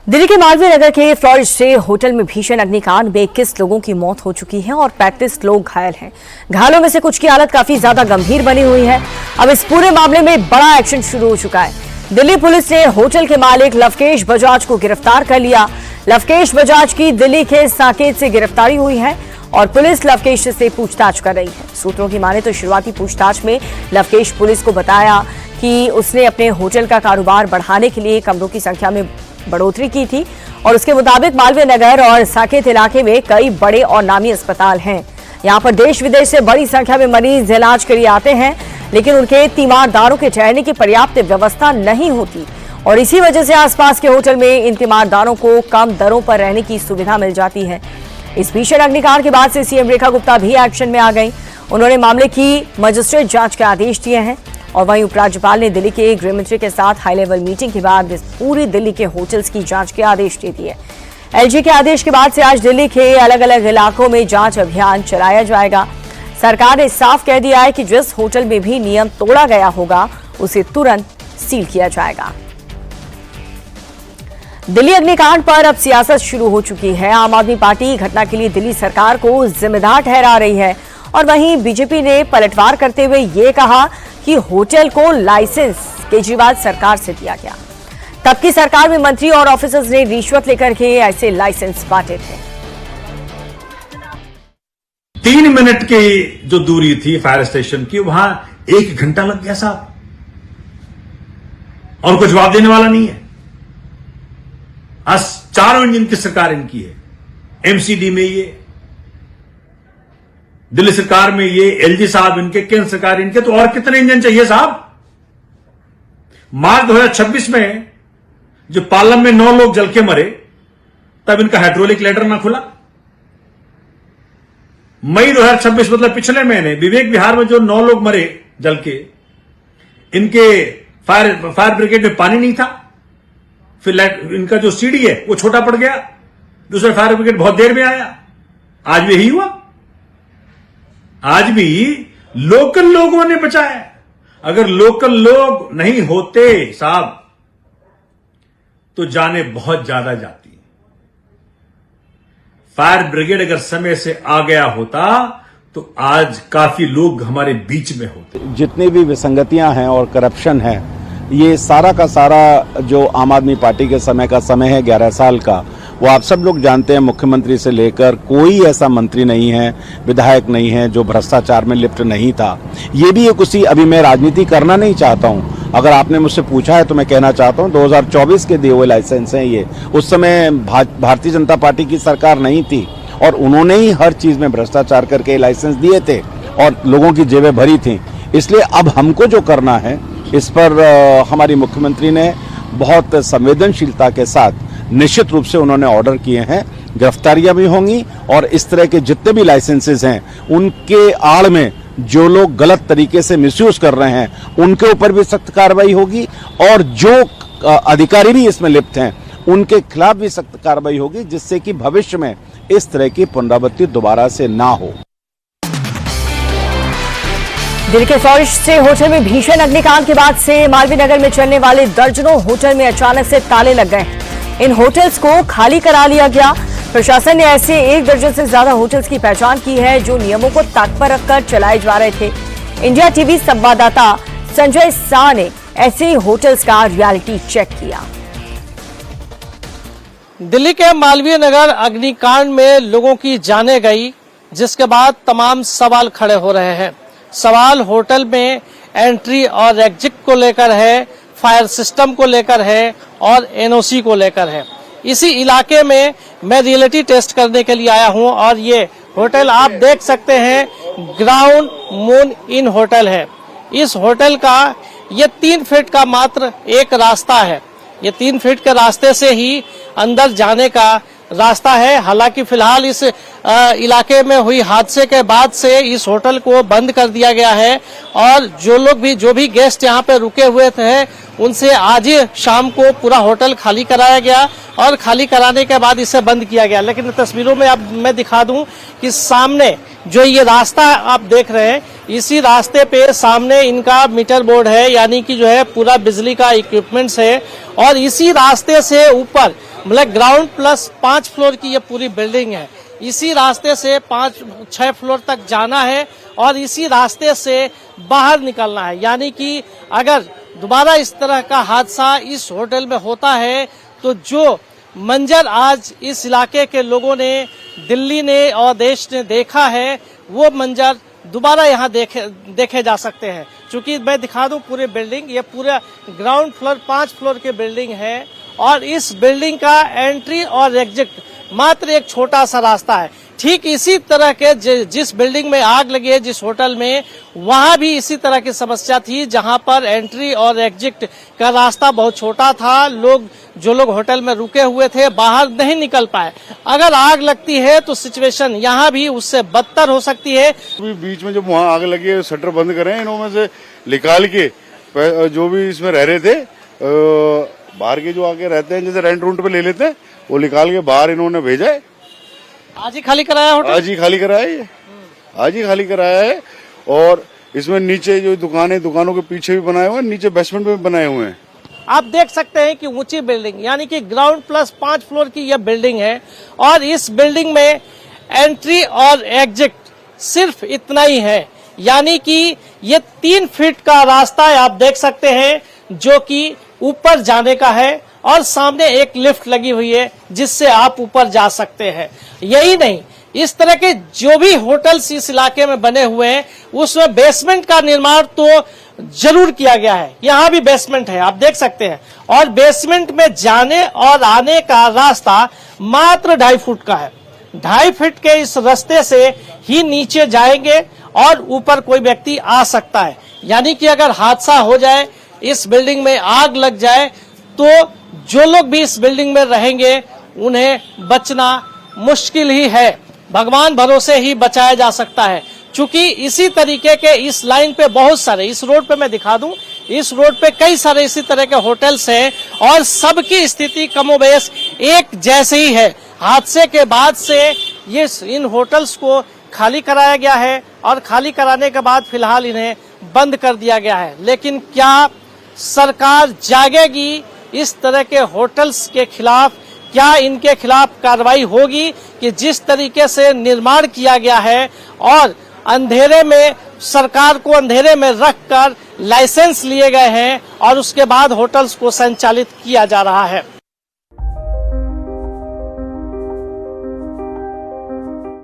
दिल्ली के मालवीय नगर के फ्लोरिश से होटल में भीषण अग्निकांड में 21 लोगों की मौत हो चुकी है और 35 लोग घायल हैं। घायलों में से कुछ की हालत काफी ज्यादा गंभीर बनी हुई है। अब इस पूरे मामले में बड़ा एक्शन शुरू हो चुका है। दिल्ली पुलिस ने होटल के मालिक लवकेश बजाज को गिरफ्तार कर लिया। लवकेश बजाज की दिल्ली के साकेत से गिरफ्तारी हुई है और पुलिस लवकेश से पूछताछ कर रही है। सूत्रों की माने तो शुरुआती पूछताछ में लवकेश पुलिस को बताया कि उसने अपने होटल का कारोबार बढ़ाने के लिए कमरों की संख्या में बढ़ोतरी की थी और उसके मुताबिक मालवीय नगर और साकेत इलाके में कई बड़े और नामी अस्पताल हैं। यहां पर देश विदेश से बड़ी संख्या में मरीज इलाज के लिए आते हैं, लेकिन उनके तीमारदारों के ठहरने की पर्याप्त व्यवस्था नहीं होती और इसी वजह से आसपास के होटल में इन तीमारदारों को कम दरों पर रहने की सुविधा मिल जाती है। इस भीषण अग्निकांड के बाद से सीएम रेखा गुप्ता भी एक्शन में आ गई। उन्होंने मामले की मजिस्ट्रेट जांच के आदेश दिए हैं और वहीं उपराज्यपाल ने दिल्ली के गृह मंत्री के साथ हाई लेवल मीटिंग के बाद पूरी दिल्ली के होटल्स की जांच के आदेश दे दिए। एलजी के आदेश के बाद से आज दिल्ली के अलग अलग इलाकों में जांच अभियान चलाया जाएगा। सरकार ने साफ कह दिया है कि जिस होटल में भी नियम तोड़ा गया होगा उसे तुरंत सील किया जाएगा। दिल्ली अग्निकांड पर अब सियासत शुरू हो चुकी है। आम आदमी पार्टी घटना के लिए दिल्ली सरकार को जिम्मेदार ठहरा रही है और वहीं बीजेपी ने पलटवार करते हुए ये कहा कि होटल को लाइसेंस केजरीवाल सरकार से दिया गया। तब की सरकार में मंत्री और ऑफिसर्स ने रिश्वत लेकर के ऐसे लाइसेंस बांटे थे। 3 मिनट की जो दूरी थी फायर स्टेशन की, वहां 1 घंटा लग गया साहब, और कोई जवाब देने वाला नहीं है। आज 4 इंजन की सरकार इनकी है, एमसीडी में ये, दिल्ली सरकार में ये, एलजी साहब इनके, केंद्र सरकार इनके, तो और कितने इंजन चाहिए साहब। मार्च 2026 में जो पालम में 9 लोग जल के मरे, तब इनका हाइड्रोलिक लैडर ना खुला। मई 2026 मतलब पिछले महीने विवेक विहार में जो 9 लोग मरे जल के, इनके फायर ब्रिगेड में पानी नहीं था। फिर इनका जो सीढ़ी है वो छोटा पड़ गया, दूसरा फायर ब्रिगेड बहुत देर में आया। आज भी यही हुआ। आज भी लोकल लोगों ने बचाया। अगर लोकल लोग नहीं होते साहब तो जाने बहुत ज्यादा जाती। फायर ब्रिगेड अगर समय से आ गया होता तो आज काफी लोग हमारे बीच में होते। जितनी भी विसंगतियां हैं और करप्शन है, ये सारा का सारा जो आम आदमी पार्टी के समय का समय है 11 साल का, वो आप सब लोग जानते हैं। मुख्यमंत्री से लेकर कोई ऐसा मंत्री नहीं है, विधायक नहीं है जो भ्रष्टाचार में लिप्त नहीं था। ये भी एक उसी, अभी मैं राजनीति करना नहीं चाहता हूं, अगर आपने मुझसे पूछा है तो मैं कहना चाहता हूं 2024 के दिए हुए लाइसेंस हैं ये। उस समय भारतीय जनता पार्टी की सरकार नहीं थी और उन्होंने ही हर चीज में भ्रष्टाचार करके लाइसेंस दिए थे और लोगों की जेबें भरी थी। इसलिए अब हमको जो करना है, इस पर हमारी मुख्यमंत्री ने बहुत संवेदनशीलता के साथ निश्चित रूप से उन्होंने ऑर्डर किए हैं। गिरफ्तारियां भी होंगी और इस तरह के जितने भी लाइसेंसेस हैं उनके आड़ में जो लोग गलत तरीके से मिसयूज कर रहे हैं उनके ऊपर भी सख्त कार्रवाई होगी और जो अधिकारी भी इसमें लिप्त हैं उनके खिलाफ भी सख्त कार्रवाई होगी, जिससे कि भविष्य में इस तरह की पुनरावृत्ति दोबारा से ना हो। दिल्ली के फ्लोरिश से होटल में भीषण अग्निकांड के बाद से मालवीय नगर में चलने वाले दर्जनों होटल में अचानक से ताले लग गए। इन होटल्स को खाली करा लिया गया। प्रशासन ने ऐसे 1 दर्जन से ज्यादा होटल्स की पहचान की है जो नियमों को ताक पर रखकर चलाए जा रहे थे। इंडिया टीवी संवाददाता संजय शाह ने ऐसे होटल्स का रियलिटी चेक किया। दिल्ली के मालवीय नगर अग्निकांड में लोगों की जानें गई, जिसके बाद तमाम सवाल खड़े हो रहे हैं। सवाल होटल में एंट्री और एग्जिट को लेकर है, फायर सिस्टम को लेकर है और एनओसी को लेकर है। इसी इलाके में मैं रियलिटी टेस्ट करने के लिए आया हूं और ये होटल आप देख सकते हैं, ग्राउंड मून इन होटल है। इस होटल का ये 3 फीट का मात्र एक रास्ता है। ये 3 फीट के रास्ते से ही अंदर जाने का रास्ता है। हालांकि फिलहाल इस इलाके में हुई हादसे के बाद से इस होटल को बंद कर दिया गया है और जो भी गेस्ट यहाँ पे रुके हुए थे उनसे आज शाम को पूरा होटल खाली कराया गया और खाली कराने के बाद इसे बंद किया गया। लेकिन तस्वीरों में अब मैं दिखा दूं कि सामने जो ये रास्ता आप देख रहे हैं, इसी रास्ते पे सामने इनका मीटर बोर्ड है, यानी कि जो है पूरा बिजली का इक्विपमेंट्स है और इसी रास्ते से ऊपर मतलब ग्राउंड प्लस 5 फ्लोर की ये पूरी बिल्डिंग है। इसी रास्ते से 5-6 फ्लोर तक जाना है और इसी रास्ते से बाहर निकलना है। यानी कि अगर दोबारा इस तरह का हादसा इस होटल में होता है तो जो मंजर आज इस इलाके के लोगों ने, दिल्ली ने और देश ने देखा है, वो मंजर दोबारा यहाँ देखे जा सकते हैं। क्योंकि मैं दिखा दूं पूरी बिल्डिंग, ये पूरा ग्राउंड फ्लोर 5 फ्लोर की बिल्डिंग है और इस बिल्डिंग का एंट्री और एग्जिट मात्र एक छोटा सा रास्ता है। ठीक इसी तरह के जिस बिल्डिंग में आग लगी है, जिस होटल में, वहां भी इसी तरह की समस्या थी, जहां पर एंट्री और एग्जिट का रास्ता बहुत छोटा था। जो लोग होटल में रुके हुए थे बाहर नहीं निकल पाए। अगर आग लगती है तो सिचुएशन यहाँ भी उससे बदतर हो सकती है। बीच में जब वहाँ आग लगी है, शटर बंद करें, इन्होंने से निकाल के जो भी इसमें रह रहे थे, बाहर के जो आके रहते हैं, जैसे रेंट रूंट पे ले लेते हैं, वो निकाल के बाहर इन्होंने भेजा है। आज ही खाली कराया होटल? आज ही खाली कराया है, आज ही खाली कराया है। और इसमें नीचे जो दुकानों के पीछे भी बनाए हुए हैं, नीचे बेसमेंट में भी बनाए हुए हैं। आप देख सकते हैं कि ऊंची बिल्डिंग, यानी कि ग्राउंड प्लस 5 फ्लोर की यह बिल्डिंग है और इस बिल्डिंग में एंट्री और एग्जिट सिर्फ इतना ही है। यानी कि ये 3 फीट का रास्ता है, आप देख सकते हैं, जो कि ऊपर जाने का है और सामने एक लिफ्ट लगी हुई है जिससे आप ऊपर जा सकते हैं। यही नहीं, इस तरह के जो भी होटल्स इस इलाके में बने हुए हैं उसमें बेसमेंट का निर्माण तो जरूर किया गया है। यहाँ भी बेसमेंट है, आप देख सकते हैं, और बेसमेंट में जाने और आने का रास्ता मात्र 2.5 फुट का है। 2.5 फीट के इस रास्ते से ही नीचे जाएंगे और ऊपर कोई व्यक्ति आ सकता है। यानी कि अगर हादसा हो जाए, इस बिल्डिंग में आग लग जाए, तो जो लोग भी इस बिल्डिंग में रहेंगे उन्हें बचना मुश्किल ही है। भगवान भरोसे ही बचाया जा सकता है। चूंकि इसी तरीके के इस लाइन पे बहुत सारे, इस रोड पे मैं दिखा दूं, इस रोड पे कई सारे इसी तरह के होटल्स हैं और सबकी स्थिति कमोबेश एक जैसे ही है। हादसे के बाद से ये इन होटल्स को खाली कराया गया है और खाली कराने के बाद फिलहाल इन्हें बंद कर दिया गया है। लेकिन क्या सरकार जागेगी इस तरह के होटल्स के खिलाफ? क्या इनके खिलाफ कार्रवाई होगी कि जिस तरीके से निर्माण किया गया है और अंधेरे में, सरकार को अंधेरे में रखकर लाइसेंस लिए गए हैं और उसके बाद होटल्स को संचालित किया जा रहा है?